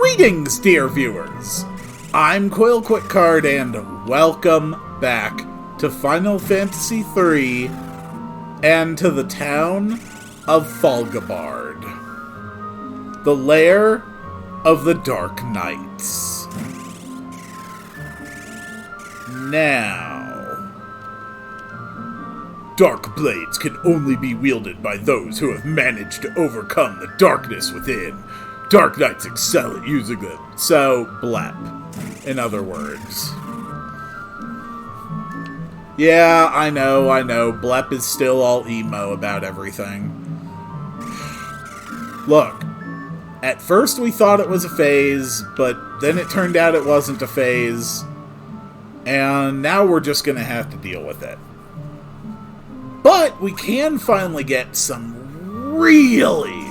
Greetings, dear viewers! I'm Quill Quickcard, and welcome back to Final Fantasy III and to the town of Falgabard, the lair of the Dark Knights. Now, dark blades can only be wielded by those who have managed to overcome the darkness within. Dark Knights excel at using them. So, blep, in other words. Yeah, I know, blep is still all emo about everything. Look, at first we thought it was a phase, but then it turned out it wasn't a phase, and now we're just gonna have to deal with it. But we can finally get some really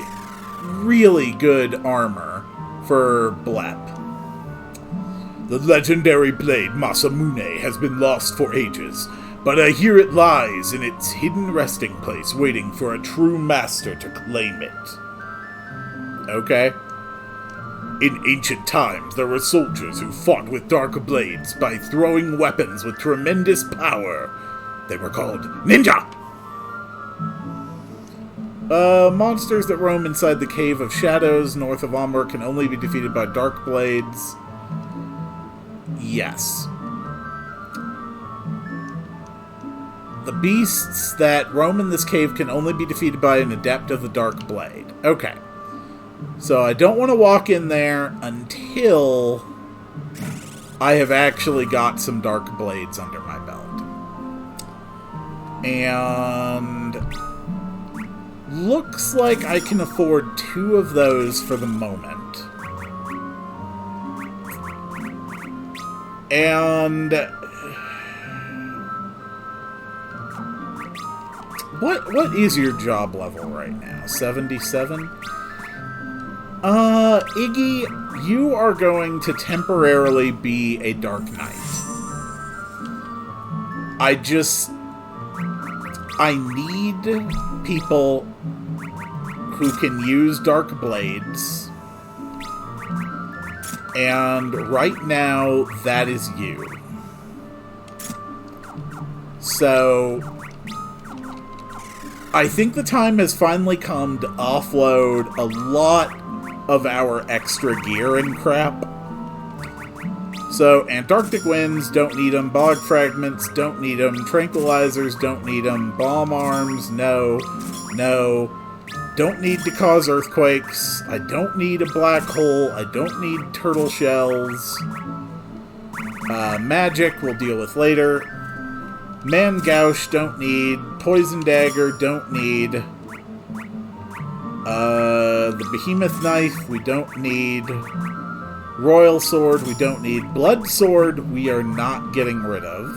good armor for blep. The legendary blade Masamune has been lost for ages, but I hear it lies in its hidden resting place, waiting for a true master to claim it. Okay. In ancient times, there were soldiers who fought with dark blades by throwing weapons with tremendous power. They were called ninja! Monsters that roam inside the Cave of Shadows north of Omber can only be defeated by dark blades. Yes. The beasts that roam in this cave can only be defeated by an adept of the dark blade. Okay. So I don't want to walk in there until I have actually got some dark blades under my belt. And looks like I can afford 2 of those for the moment. And what is your job level right now? 77? Iggy, you are going to temporarily be a Dark Knight. I need people who can use dark blades, and right now that is you. So I think the time has finally come to offload a lot of our extra gear and crap. So, Antarctic winds, don't need them. Bog fragments, don't need them. Tranquilizers, don't need them. Bomb arms, no. Don't need to cause earthquakes. I don't need a black hole. I don't need turtle shells. Magic, we'll deal with later. Mangouche, don't need. Poison dagger, don't need. The behemoth knife, we don't need. Royal sword, we don't need. Blood sword, we are not getting rid of.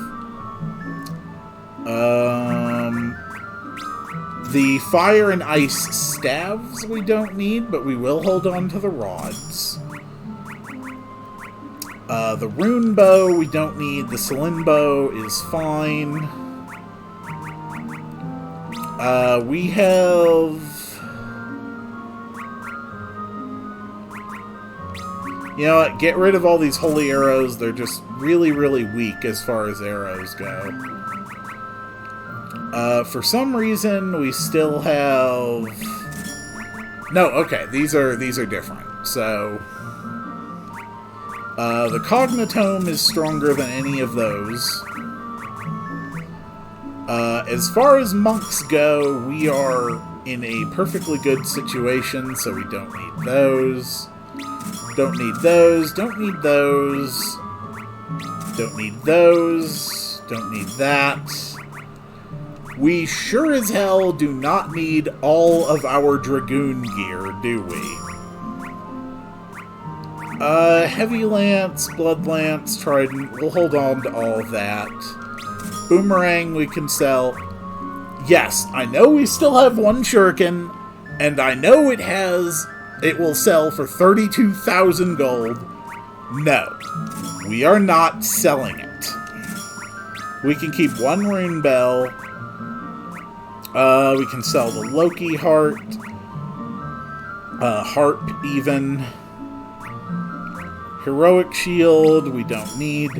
The fire and ice staves we don't need, but we will hold on to the rods. The rune bow we don't need. The Selin bow is fine. We have... You know what? Get rid of all these holy arrows. They're just really weak as far as arrows go. For some reason, we still have... No, okay. These are different. So, the Cognitome is stronger than any of those. As far as monks go, we are in a perfectly good situation, so we don't need those. Don't need those, don't need those, don't need those, don't need that. We sure as hell do not need all of our Dragoon gear, do we? Heavy Lance, Blood Lance, Trident, we'll hold on to all of that. Boomerang we can sell. Yes, I know we still have one shuriken, and I know it will sell for 32,000 gold. No, we are not selling it. We can keep one rune bell. We can sell the Loki heart. Harp even. Heroic Shield, we don't need.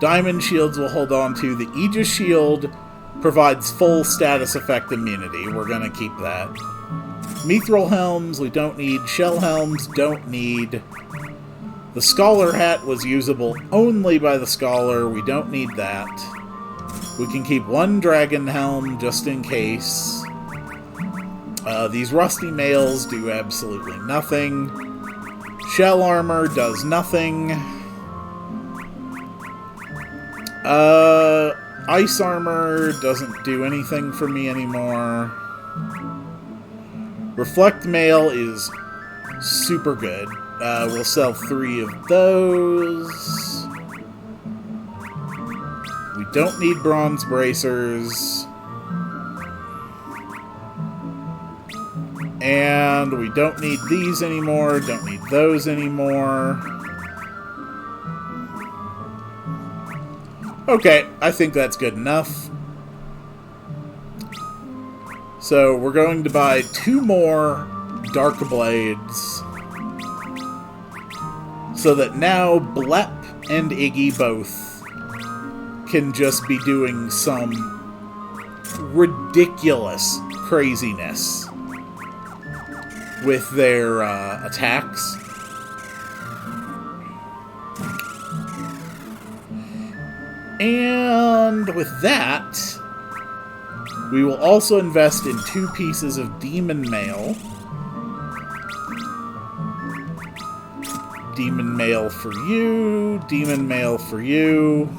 Diamond Shields we'll hold on to. The Aegis Shield provides full status effect immunity. We're going to keep that. Mithril Helms, we don't need. Shell Helms, don't need. The Scholar Hat was usable only by the Scholar. We don't need that. We can keep one Dragon Helm just in case. These Rusty Mails do absolutely nothing. Shell Armor does nothing. Ice Armor doesn't do anything for me anymore. Reflect Mail is super good. We'll sell 3 of those. We don't need Bronze Bracers. And we don't need these anymore, don't need those anymore. Okay, I think that's good enough. So we're going to buy 2 more Dark Blades, so that now Blep and Iggy both can just be doing some ridiculous craziness with their attacks. And with that, we will also invest in 2 pieces of Demon Mail. Demon Mail for you, Demon Mail for you.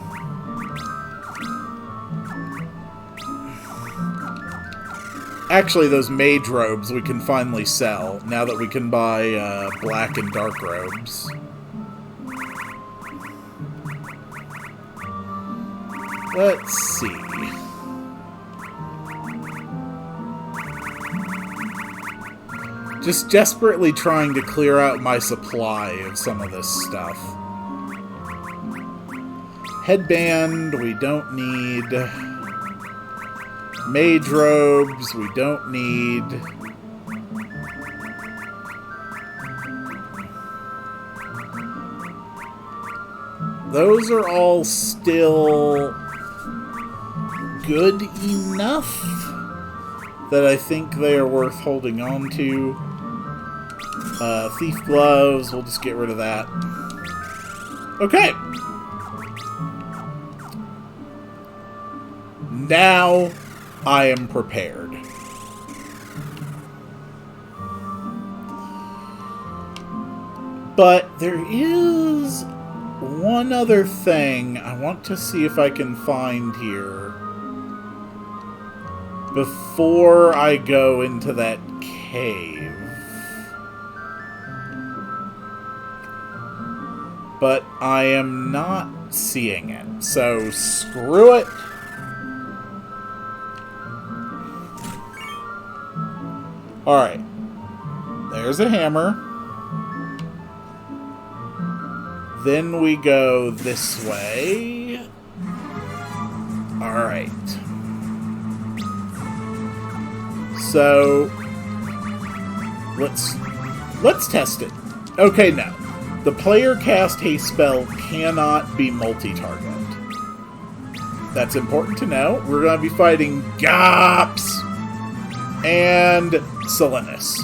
Actually, those mage robes we can finally sell, now that we can buy black and dark robes. Let's see. Just desperately trying to clear out my supply of some of this stuff. Headband, we don't need. Mage robes, we don't need. Those are all still good enough that I think they are worth holding on to. Thief gloves, we'll just get rid of that. Okay. Now I am prepared. But there is one other thing I want to see if I can find here before I go into that cave. But I am not seeing it, so screw it. Alright. There's a hammer. Then we go this way. Alright. So let's test it. Okay, now. The player cast haste spell cannot be multi-target. That's important to know. We're going to be fighting Gops and Selenus,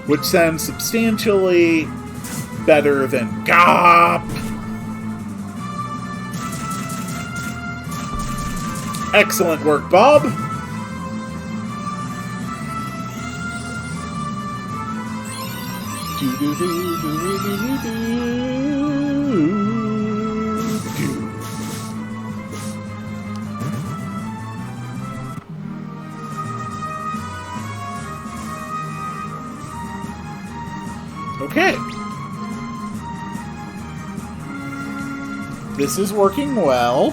which sounds substantially better than Gop. Excellent work, Bob. Okay. This is working well.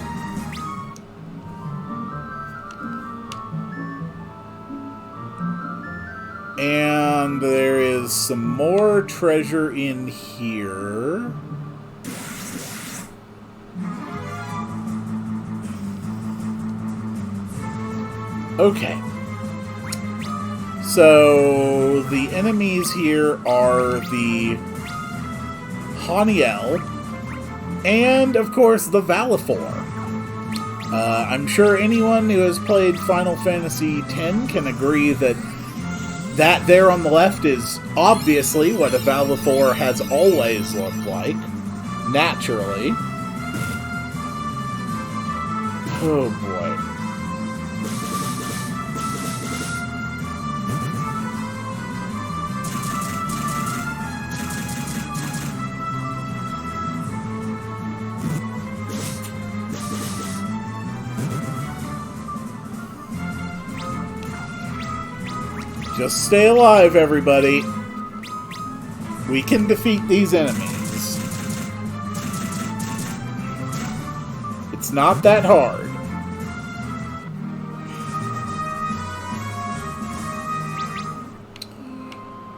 And there is some more treasure in here. Okay. So, the enemies here are the Haniel, And, of course, the Valifor. I'm sure anyone who has played Final Fantasy X can agree that that there on the left is obviously what a Valifor has always looked like. Naturally. Oh boy. Just stay alive, everybody. We can defeat these enemies. It's not that hard.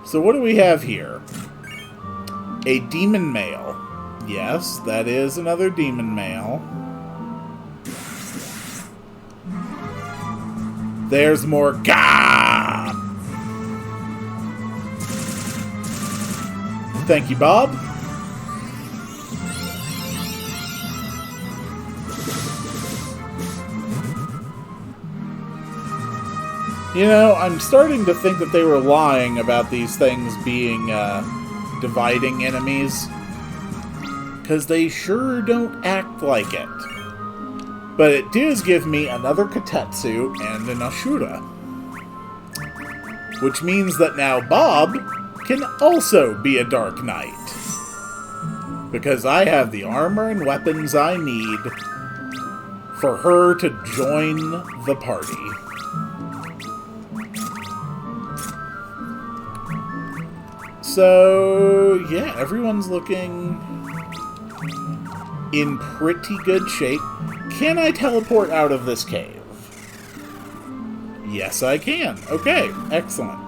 So what do we have here? A demon male. Yes, that is another demon male. There's more Gah! Thank you, Bob. You know, I'm starting to think that they were lying about these things being, dividing enemies. Because they sure don't act like it. But it does give me another Katetsu and an Ashura. Which means that now Bob can also be a Dark Knight. Because I have the armor and weapons I need for her to join the party. So, yeah, everyone's looking in pretty good shape. Can I teleport out of this cave? Yes, I can. Okay, excellent.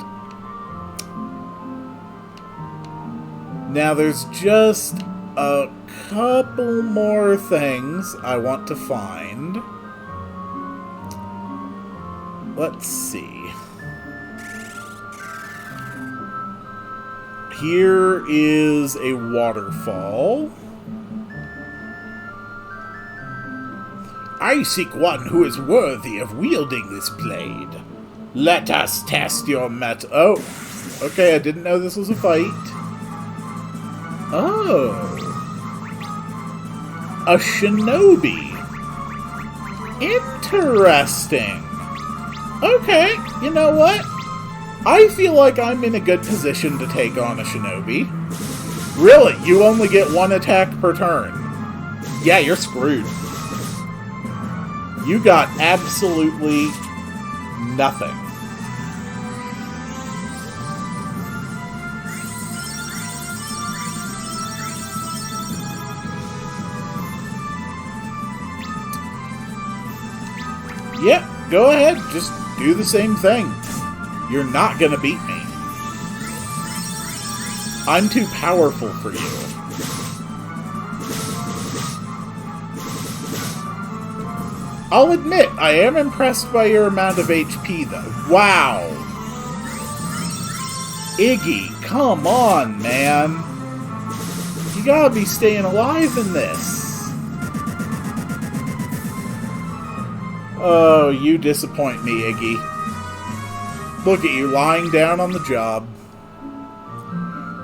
Now, there's just a couple more things I want to find. Let's see. Here is a waterfall. I seek one who is worthy of wielding this blade. Let us test your Oh, okay, I didn't know this was a fight. Oh. A shinobi. Interesting. Okay, you know what? I feel like I'm in a good position to take on a shinobi. Really? You only get one attack per turn. Yeah, you're screwed. You got absolutely nothing. Yep, go ahead. Just do the same thing. You're not gonna beat me. I'm too powerful for you. I'll admit, I am impressed by your amount of HP, though. Wow! Iggy, come on, man! You gotta be staying alive in this. Oh, you disappoint me, Iggy. Look at you, lying down on the job.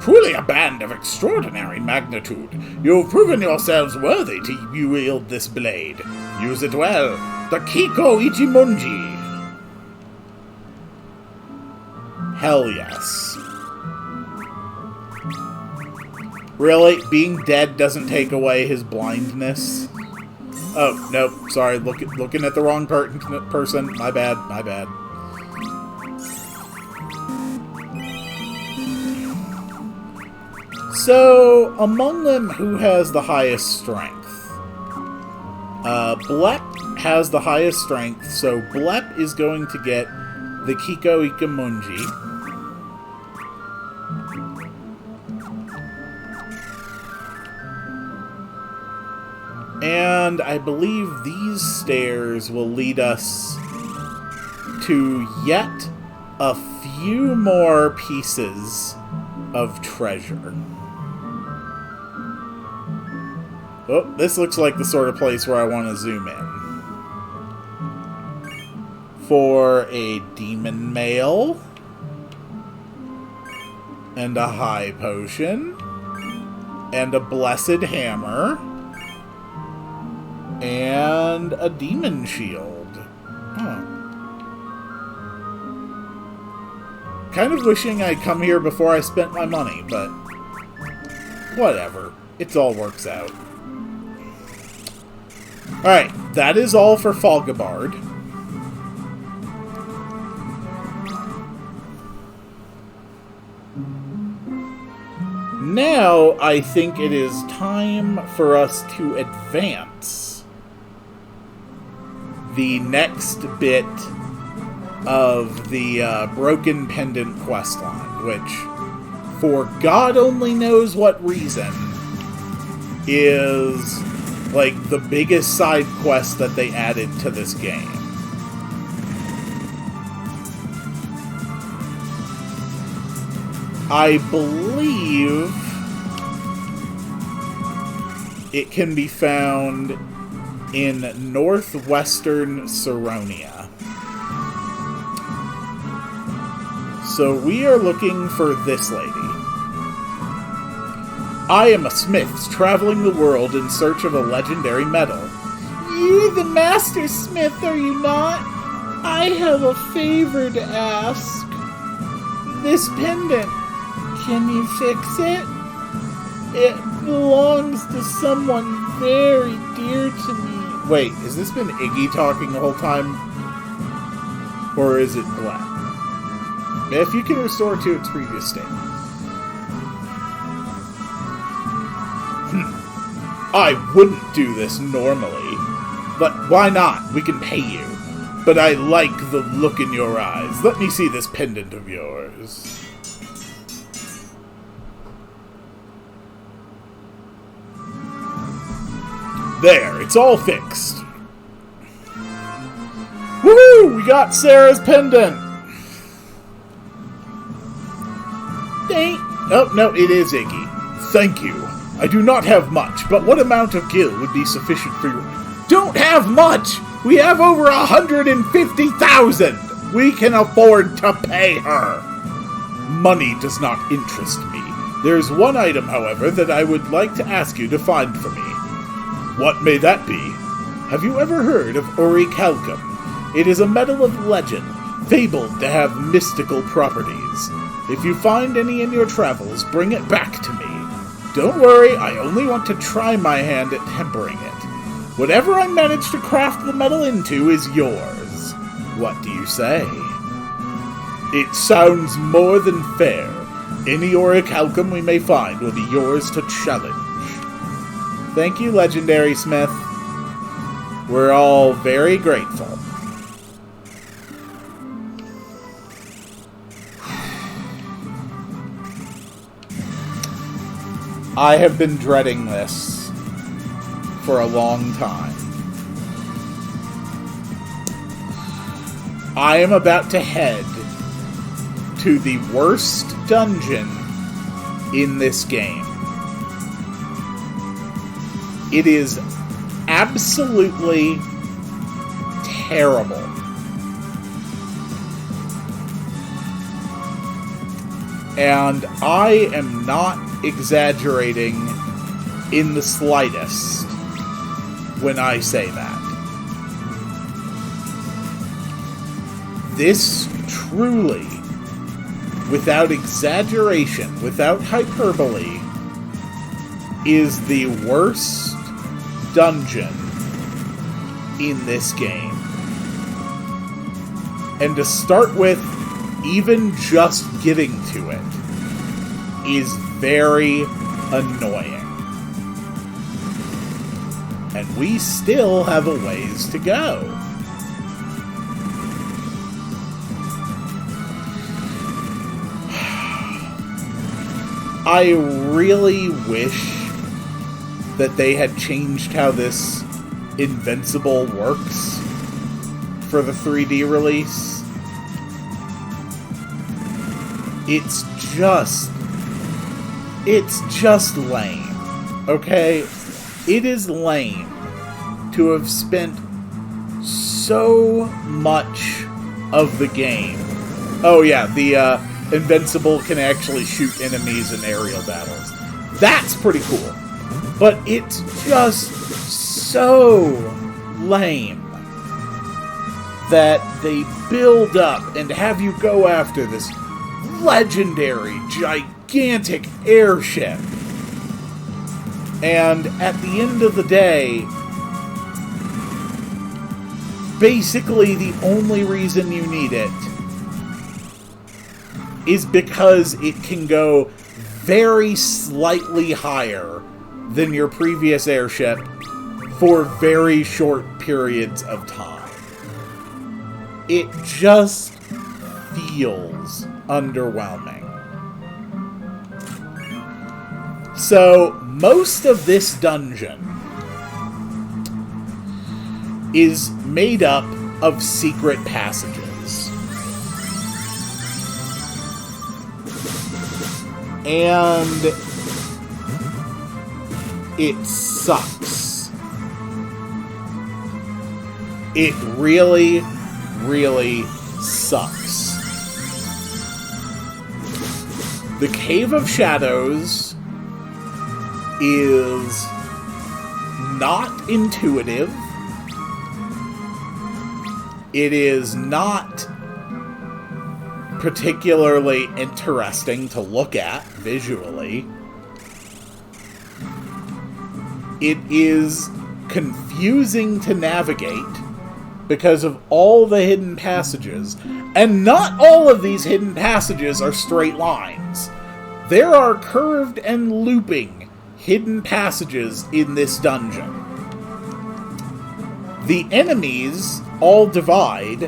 Truly a band of extraordinary magnitude. You've proven yourselves worthy to wield this blade. Use it well. The Kiko Ichimonji. Hell yes. Really? Being dead doesn't take away his blindness? Oh, nope. Sorry, looking at the wrong person. My bad, my bad. So, among them, who has the highest strength? Blep has the highest strength, so Blep is going to get the Kiko Ikamunji. And I believe these stairs will lead us to yet a few more pieces of treasure. Oh, this looks like the sort of place where I want to zoom in. For a demon mail. And a high potion. And a blessed hammer. And a demon shield. Huh. Kind of wishing I'd come here before I spent my money, but whatever. It all works out. Alright, that is all for Falgabard. Now, I think it is time for us to advance the next bit of the Broken Pendant questline, which, for God only knows what reason, is like the biggest side quest that they added to this game. I believe it can be found in northwestern Saronia. So we are looking for this lady. I am a smith traveling the world in search of a legendary metal. You're the master smith, are you not? I have a favor to ask. This pendant, can you fix it? It belongs to someone very dear to me. Wait, has this been Iggy talking the whole time? Or is it Black? If you can restore it to its previous state. I wouldn't do this normally, but why not? We can pay you. But I like the look in your eyes. Let me see this pendant of yours. There, it's all fixed. Woohoo! We got Sarah's pendant! Oh, no, it is Iggy. Thank you. I do not have much, but what amount of gil would be sufficient for you? Don't have much! We have over 150,000! We can afford to pay her! Money does not interest me. There's one item, however, that I would like to ask you to find for me. What may that be? Have you ever heard of orichalcum? It is a metal of legend, fabled to have mystical properties. If you find any in your travels, bring it back to me. Don't worry, I only want to try my hand at tempering it. Whatever I manage to craft the metal into is yours. What do you say? It sounds more than fair. Any orichalcum we may find will be yours to challenge. Thank you, Legendary Smith. We're all very grateful. I have been dreading this for a long time. I am about to head to the worst dungeon in this game. It is absolutely terrible. And I am not exaggerating in the slightest when I say that. This truly, without exaggeration, without hyperbole, is the worst dungeon in this game. And to start with, even just getting to it is very annoying. And we still have a ways to go. I really wish that they had changed how this Invincible works for the 3D release. It's just lame, okay? It is lame to have spent so much of the game. Oh yeah, the Invincible can actually shoot enemies in aerial battles. That's pretty cool. But it's just so lame that they build up and have you go after this legendary, gigantic airship. And at the end of the day, basically the only reason you need it is because it can go very slightly higher than your previous airship for very short periods of time. It just feels underwhelming. So, most of this dungeon is made up of secret passages. And it sucks. It really, really sucks. The Cave of Shadows is not intuitive. It is not particularly interesting to look at visually. It is confusing to navigate because of all the hidden passages. And not all of these hidden passages are straight lines. There are curved and looping hidden passages in this dungeon. The enemies all divide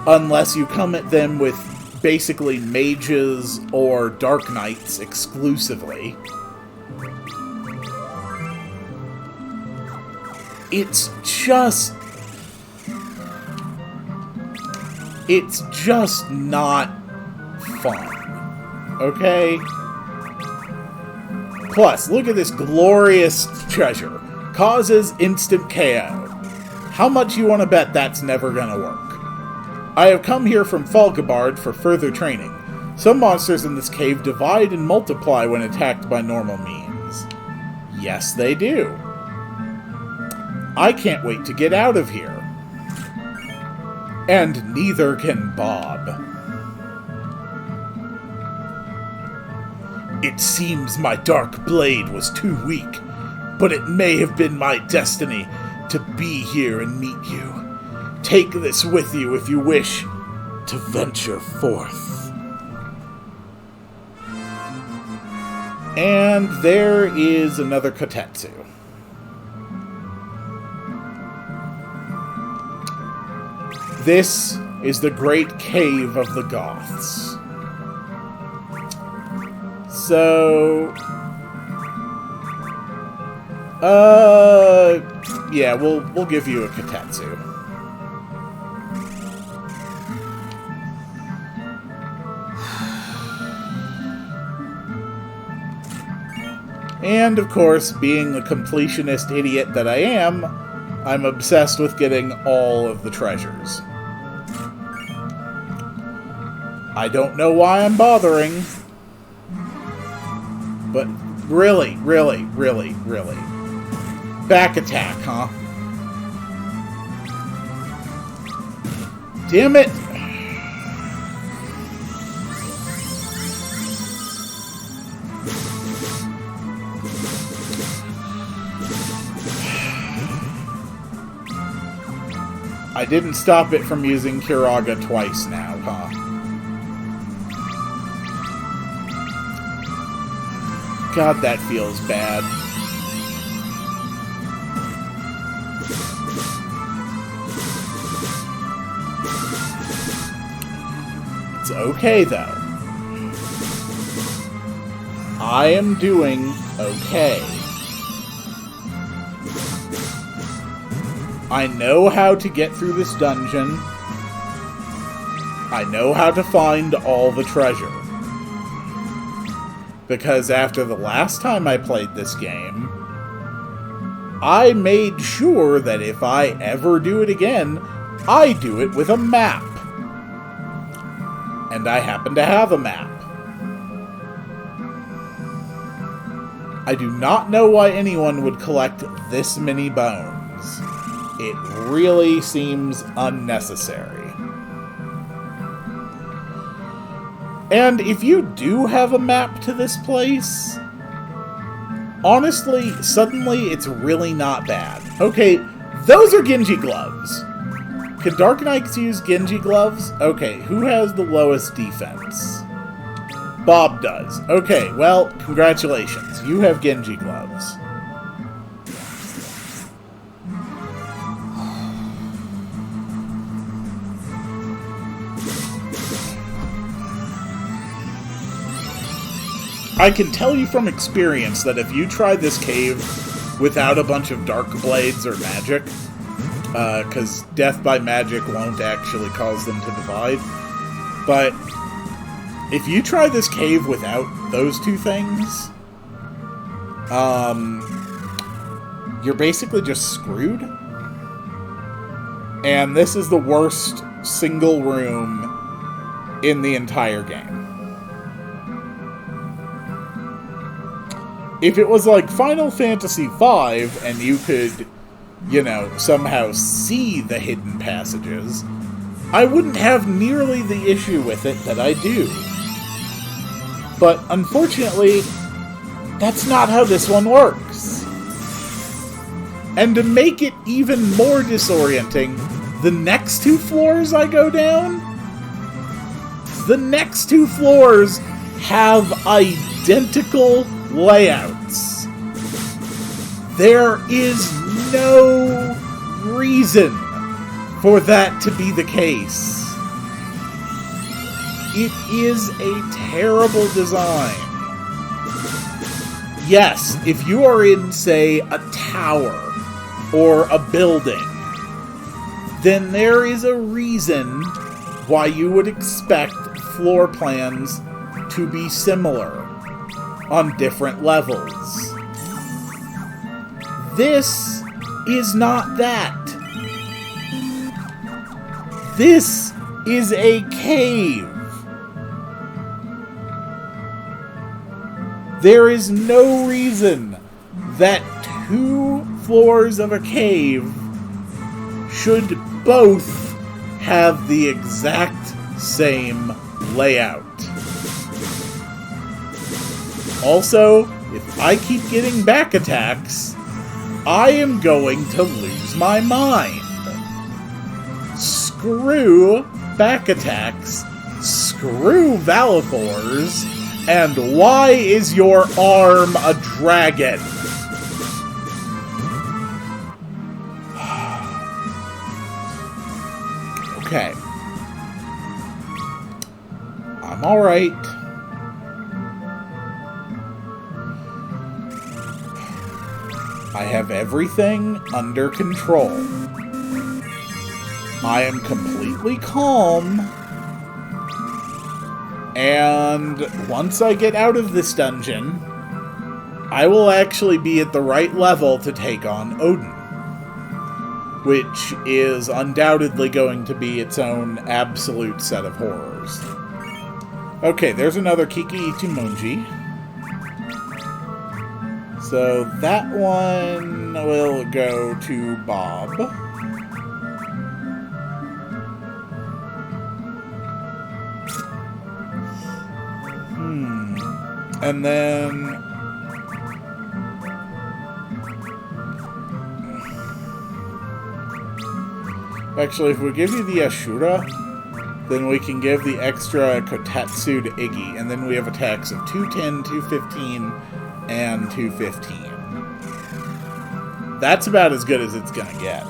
unless you come at them with basically mages or dark knights exclusively. It's just not fun. Okay? Plus, look at this glorious treasure. Causes instant KO. How much you want to bet that's never gonna work? I have come here from Falkabard for further training. Some monsters in this cave divide and multiply when attacked by normal means. Yes, they do. I can't wait to get out of here. And neither can Bob. It seems my dark blade was too weak, but it may have been my destiny to be here and meet you. Take this with you if you wish to venture forth. And there is another Kotetsu. This is the Great Cave of the Goths. So... yeah, we'll give you a Kotetsu. And, of course, being the completionist idiot that I am, I'm obsessed with getting all of the treasures. I don't know why I'm bothering, but really, really, really, really. Back attack, huh? Damn it! I didn't stop it from using Kiraga twice now, huh? God, that feels bad. It's okay, though. I am doing okay. I know how to get through this dungeon. I know how to find all the treasure. Because after the last time I played this game, I made sure that if I ever do it again, I do it with a map. And I happen to have a map. I do not know why anyone would collect this many bones. It really seems unnecessary. And if you do have a map to this place, honestly, suddenly it's really not bad. Okay, those are Genji gloves. Can Dark Knights use Genji gloves? Okay, who has the lowest defense? Bob does. Okay, well, congratulations. You have Genji gloves. I can tell you from experience that if you try this cave without a bunch of dark blades or magic, because death by magic won't actually cause them to divide, but if you try this cave without those two things, you're basically just screwed. And this is the worst single room in the entire game. If it was like Final Fantasy V and you could, you know, somehow see the hidden passages, I wouldn't have nearly the issue with it that I do. But unfortunately, that's not how this one works. And to make it even more disorienting, the next two floors I go down, the next two floors have identical layouts. There is no reason for that to be the case. It is a terrible design. Yes, if you are in, say, a tower or a building, then there is a reason why you would expect floor plans to be similar on different levels. This is not that. This is a cave. There is no reason that two floors of a cave should both have the exact same layout. Also, if I keep getting back attacks, I am going to lose my mind. Screw back attacks, screw Valithors, and why is your arm a dragon? Okay. I'm alright. I have everything under control. I am completely calm. And once I get out of this dungeon, I will actually be at the right level to take on Odin, which is undoubtedly going to be its own absolute set of horrors. Okay, there's another Kiki Itumonji. So that one will go to Bob. And then... Actually, if we give you the Ashura, then we can give the extra Kotetsu to Iggy, and then we have attacks of 210, 215, and 215. That's about as good as it's gonna get.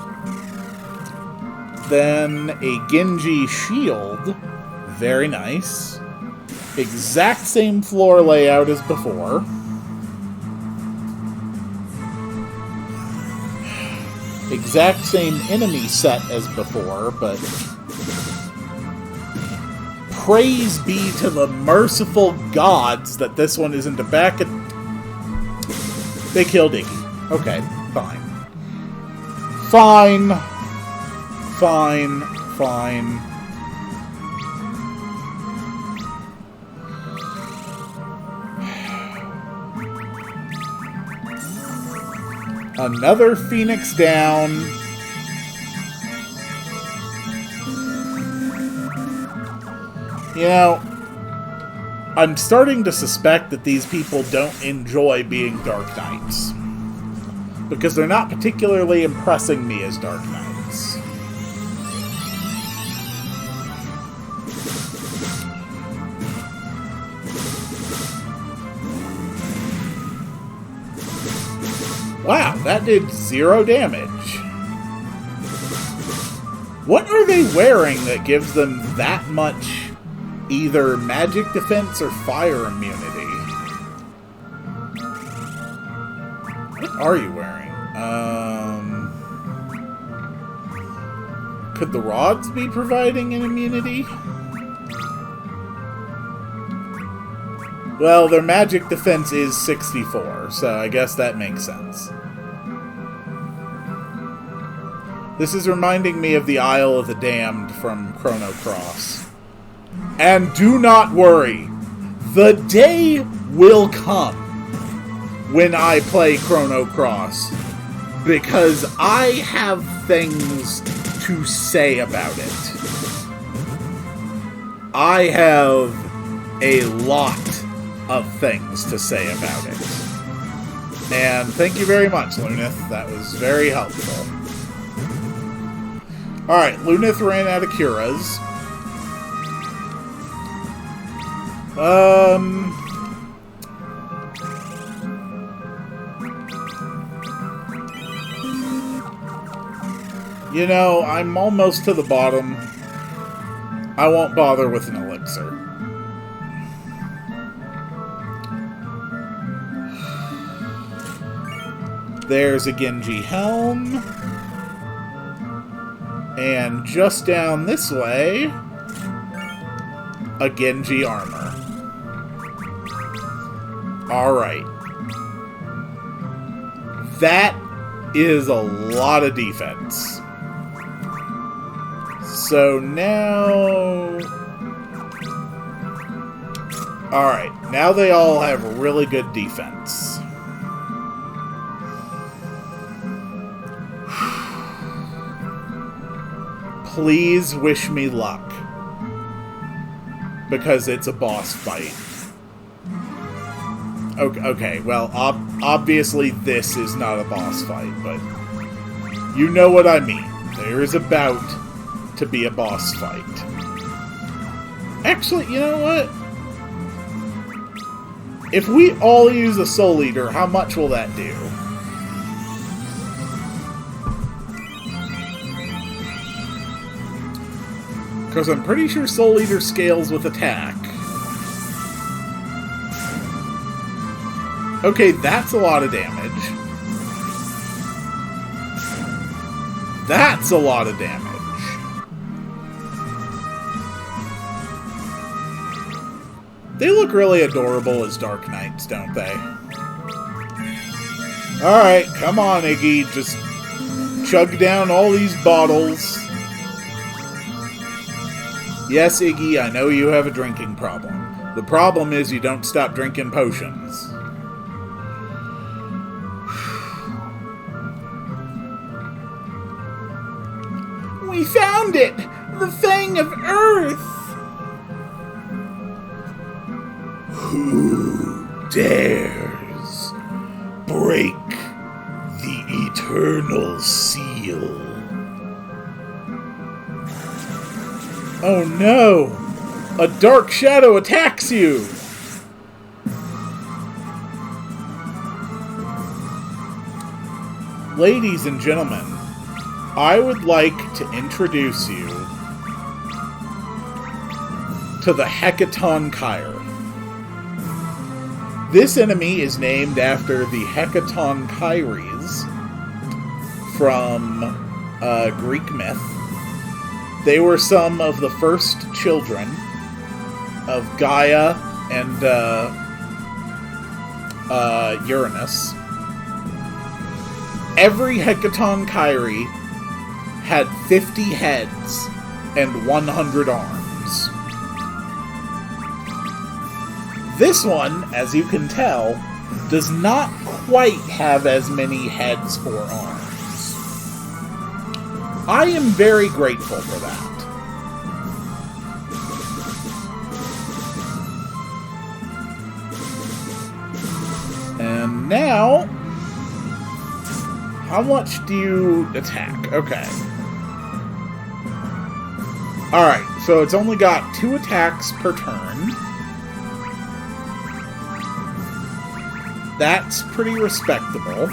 Then a Genji shield. Very nice. Exact same floor layout as before. Exact same enemy set as before, but praise be to the merciful gods that this one isn't a back... They killed Iggy. Okay, fine. Fine. Fine. Fine. Another Phoenix down. You know, I'm starting to suspect that these people don't enjoy being Dark Knights. Because they're not particularly impressing me as Dark Knights. Wow, that did 0 damage. What are they wearing that gives them that much either magic defense or fire immunity? What are you wearing? Could the rods be providing an immunity? Well, their magic defense is 64, so I guess that makes sense. This is reminding me of the Isle of the Damned from Chrono Cross. And do not worry, the day will come when I play Chrono Cross, because I have things to say about it. I have a lot of things to say about it. And thank you very much, Lunith. That was very helpful. Alright, Lunith ran out of Curas. You know, I'm almost to the bottom. I won't bother with an elixir. There's a Genji helm. And just down this way, a Genji armor. Alright. That is a lot of defense. So now... Alright, now they all have really good defense. Please wish me luck. Because it's a boss fight. Okay, well, obviously this is not a boss fight, but you know what I mean. There is about to be a boss fight. Actually, you know what? If we all use a Soul Eater, how much will that do? Because I'm pretty sure Soul Eater scales with attack. Okay, that's a lot of damage. That's a lot of damage. They look really adorable as Dark Knights, don't they? Alright, come on, Iggy. Just chug down all these bottles. Yes, Iggy, I know you have a drinking problem. The problem is you don't stop drinking potions. We found it! The Fang of Earth! Who dares break the eternal seal? Oh no! A dark shadow attacks you! Ladies and gentlemen, I would like to introduce you to the Hecaton Kyre. This enemy is named after the Hecaton Kyries from Greek myth. They were some of the first children of Gaia and Uranus. Every Hecaton Kyrie had 50 heads and 100 arms. This one, as you can tell, does not quite have as many heads or arms. I am very grateful for that. And now, how much do you attack? Okay. Alright, so it's only got 2 attacks per turn. That's pretty respectable.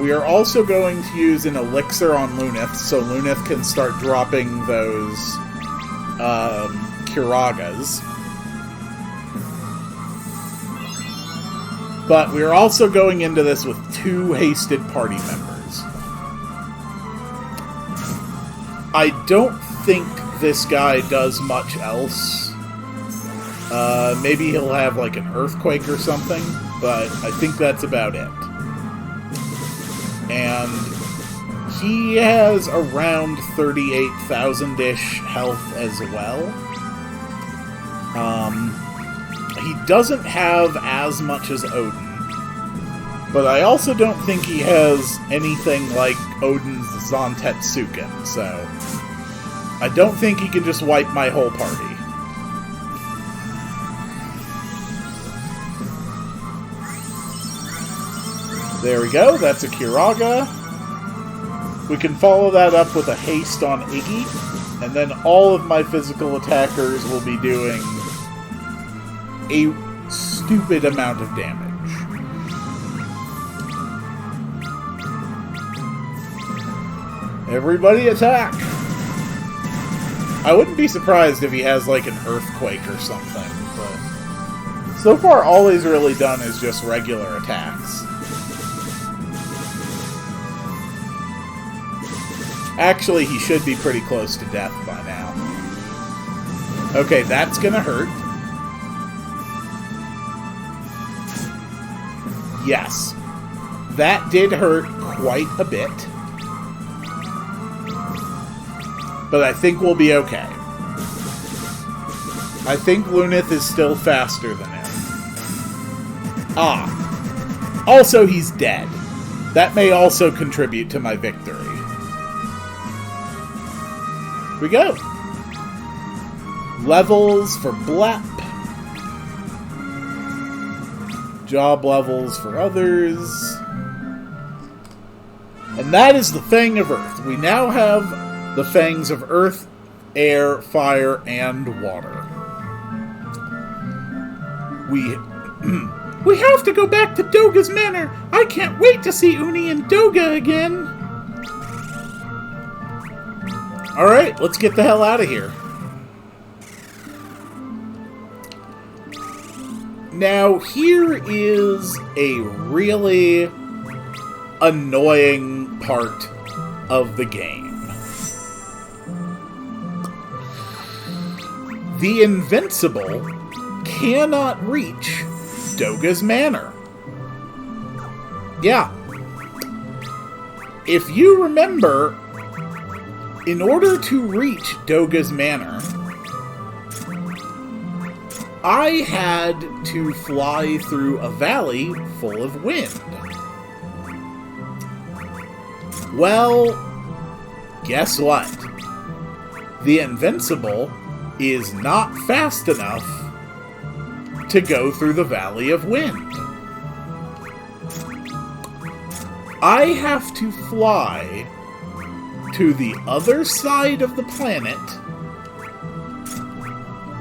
We are also going to use an elixir on Lunith, so Lunith can start dropping those Kiragas. But we're also going into this with 2 hasted party members. I don't think this guy does much else. Maybe he'll have like an earthquake or something, but I think that's about it. And he has around 38,000-ish health as well. He doesn't have as much as Odin, but I also don't think he has anything like Odin's Zantetsuken, so I don't think he can just wipe my whole party. There we go, that's a Kiraga. We can follow that up with a haste on Iggy, and then all of my physical attackers will be doing a stupid amount of damage. Everybody attack! I wouldn't be surprised if he has like an earthquake or something, but so far all he's really done is just regular attacks. Actually, he should be pretty close to death by now. Okay, that's gonna hurt. Yes. That did hurt quite a bit. But I think we'll be okay. I think Lunith is still faster than him. Ah. Also, he's dead. That may also contribute to my victory. Here we go. Levels for Blep. Job levels for others. And that is the Fang of Earth. We now have the Fangs of Earth, Air, Fire, and Water. We have to go back to Doga's Manor. I can't wait to see Uni and Doga again. Alright, let's get the hell out of here. Now, here is a really annoying part of the game. The Invincible cannot reach Doga's Manor. Yeah. If you remember, in order to reach Doga's Manor, I had to fly through a valley full of wind. Well, guess what? The Invincible is not fast enough to go through the Valley of Wind. I have to fly to the other side of the planet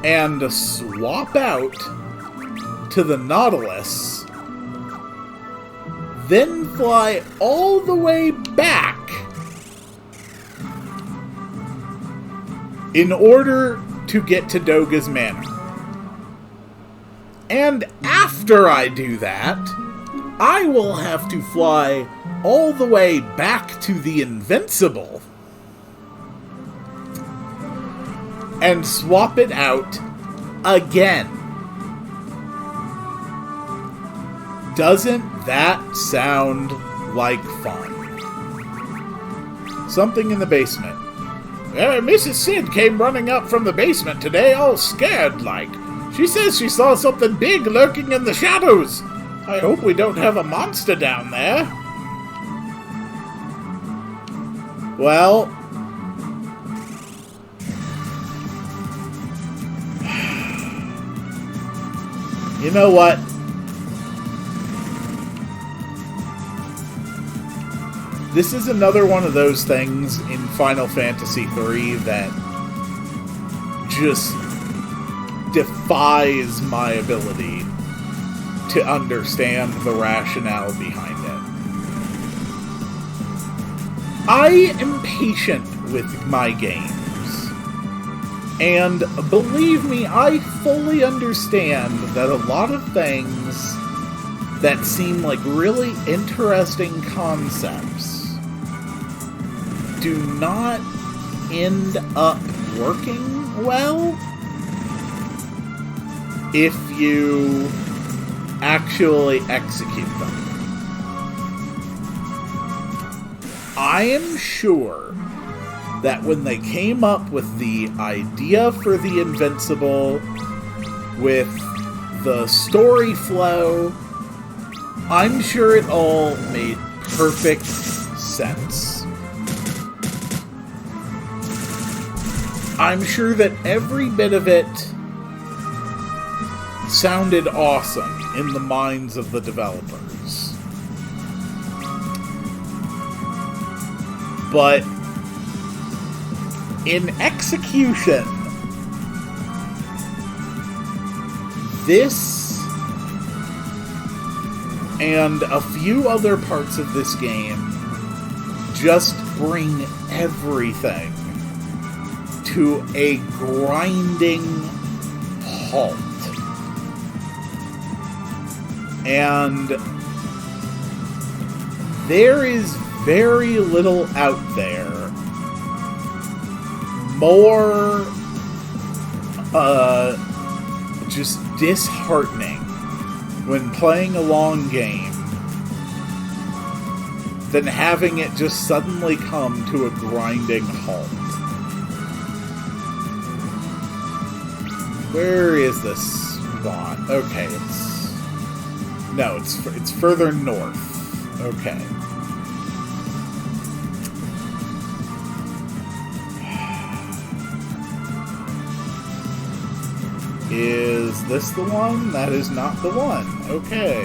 and swap out to the Nautilus, then fly all the way back in order to get to Doga's Manor. And after I do that, I will have to fly all the way back to the Invincible and swap it out again. Doesn't that sound like fun? Something in the basement. Mrs. Sid came running up from the basement today, all scared-like. She says she saw something big lurking in the shadows. I hope we don't have a monster down there. Well... you know what? This is another one of those things in Final Fantasy III that just defies my ability to understand the rationale behind it. I am patient with my games. And believe me, I fully understand that a lot of things that seem like really interesting concepts do not end up working well if you actually execute them. I am sure that when they came up with the idea for the Invincible, with the story flow, I'm sure it all made perfect sense. I'm sure that every bit of it sounded awesome in the minds of the developers. But in execution, this and a few other parts of this game just bring everything to a grinding halt. And there is very little out there more just disheartening when playing a long game than having it just suddenly come to a grinding halt. Where is this spot? Okay, it's further north. Okay. Is this the one? That is not the one. Okay.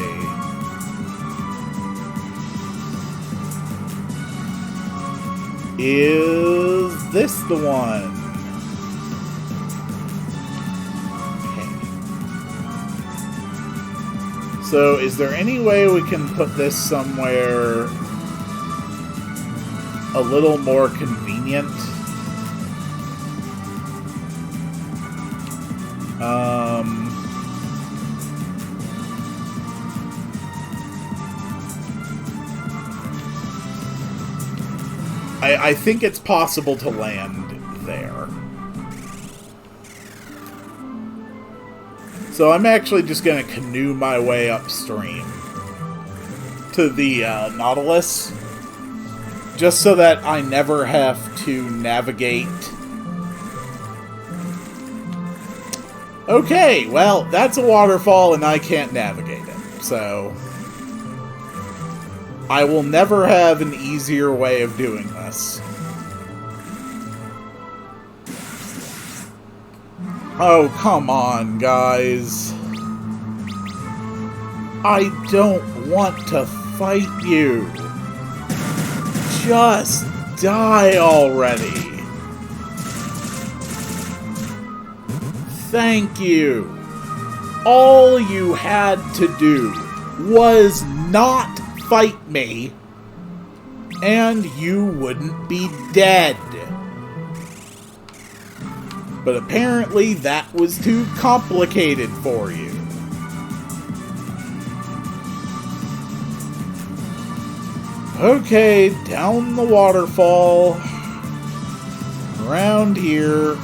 Is this the one? Okay. So, is there any way we can put this somewhere a little more convenient? I think it's possible to land there. So I'm actually just going to canoe my way upstream to the Nautilus, just so that I never have to navigate. Okay, well, that's a waterfall and I can't navigate it, so I will never have an easier way of doing this. Oh, come on, guys. I don't want to fight you. Just die already. Thank you. All you had to do was not fight me, and you wouldn't be dead. But apparently that was too complicated for you. Okay, down the waterfall, around here.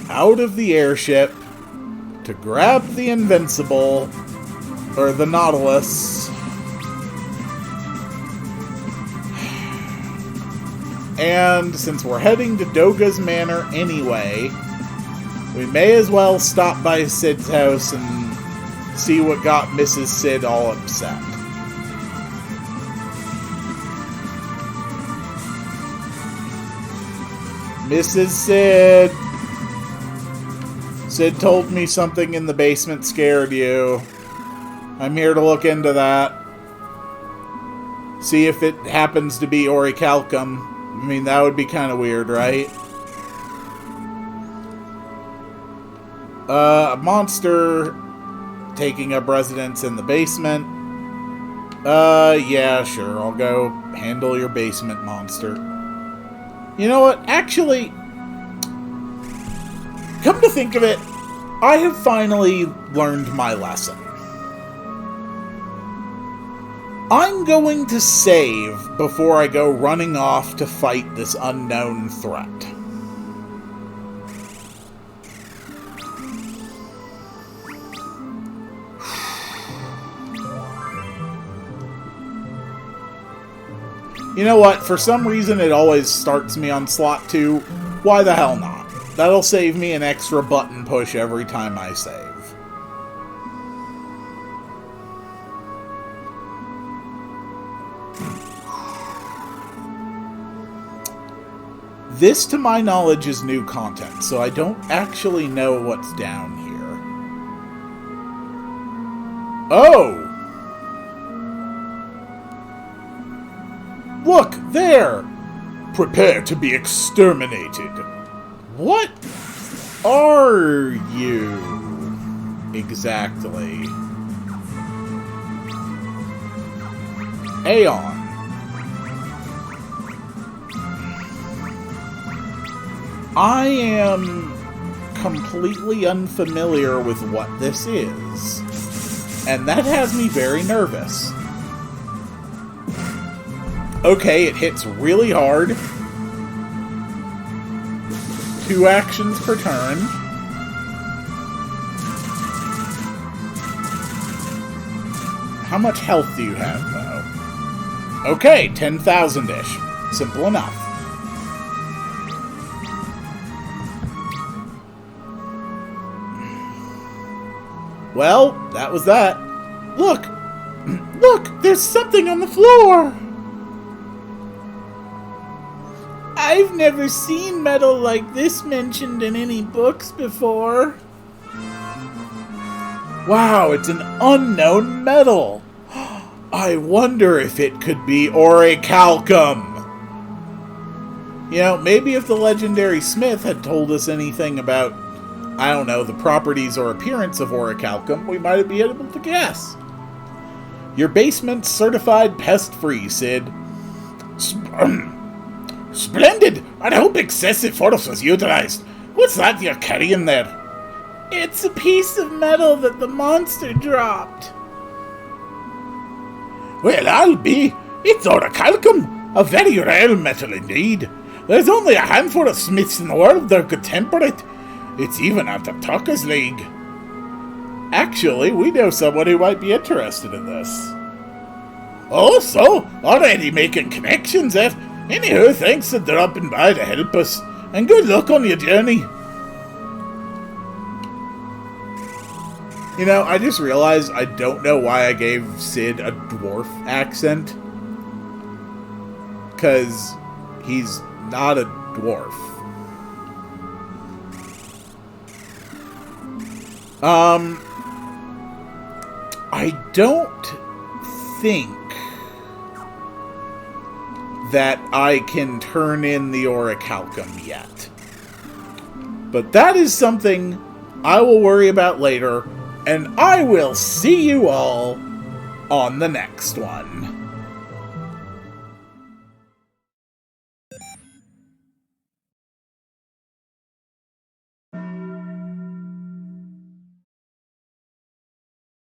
Out of the airship. to grab the Invincible, or the Nautilus, and since we're heading to Doga's Manor anyway, we may as well stop by Sid's house and see what got Mrs. Sid all upset. Mrs. Sid! Sid told me something in the basement scared you. I'm here to look into that. See if it happens to be orichalcum. I mean, that would be kind of weird, right? A monster taking up residence in the basement. Yeah, sure. I'll go handle your basement monster. You know what? Actually, come to think of it, I have finally learned my lesson. I'm going to save before I go running off to fight this unknown threat. You know what? For some reason, it always starts me on slot 2. Why the hell not? That'll save me an extra button push every time I save. This, to my knowledge, is new content, so I don't actually know what's down here. Oh! Look, there! Prepare to be exterminated. What are you exactly? Aeon. I am completely unfamiliar with what this is, and that has me very nervous. Okay, it hits really hard. 2 actions per turn. How much health do you have, though? Okay, 10,000-ish. Simple enough. Well, that was that. Look! Look! There's something on the floor! I've never seen metal like this mentioned in any books before. Wow, it's an unknown metal. I wonder if it could be orichalcum. You know, maybe if the legendary Smith had told us anything about, I don't know, the properties or appearance of orichalcum, we might be able to guess. Your basement's certified pest-free, Sid. Splendid! I hope excessive force was utilized. What's that you're carrying there? It's a piece of metal that the monster dropped. Well, I'll be. It's orichalcum. A very rare metal indeed. There's only a handful of smiths in the world that could temper it. It's even out of Tucker's league. Actually, we know someone who might be interested in this. Oh, so? Already making connections, eh? Anywho, thanks for dropping by to help us, and good luck on your journey. You know, I just realized I don't know why I gave Sid a dwarf accent. Because he's not a dwarf. I don't think that I can turn in the orichalcum yet. But that is something I will worry about later, and I will see you all on the next one.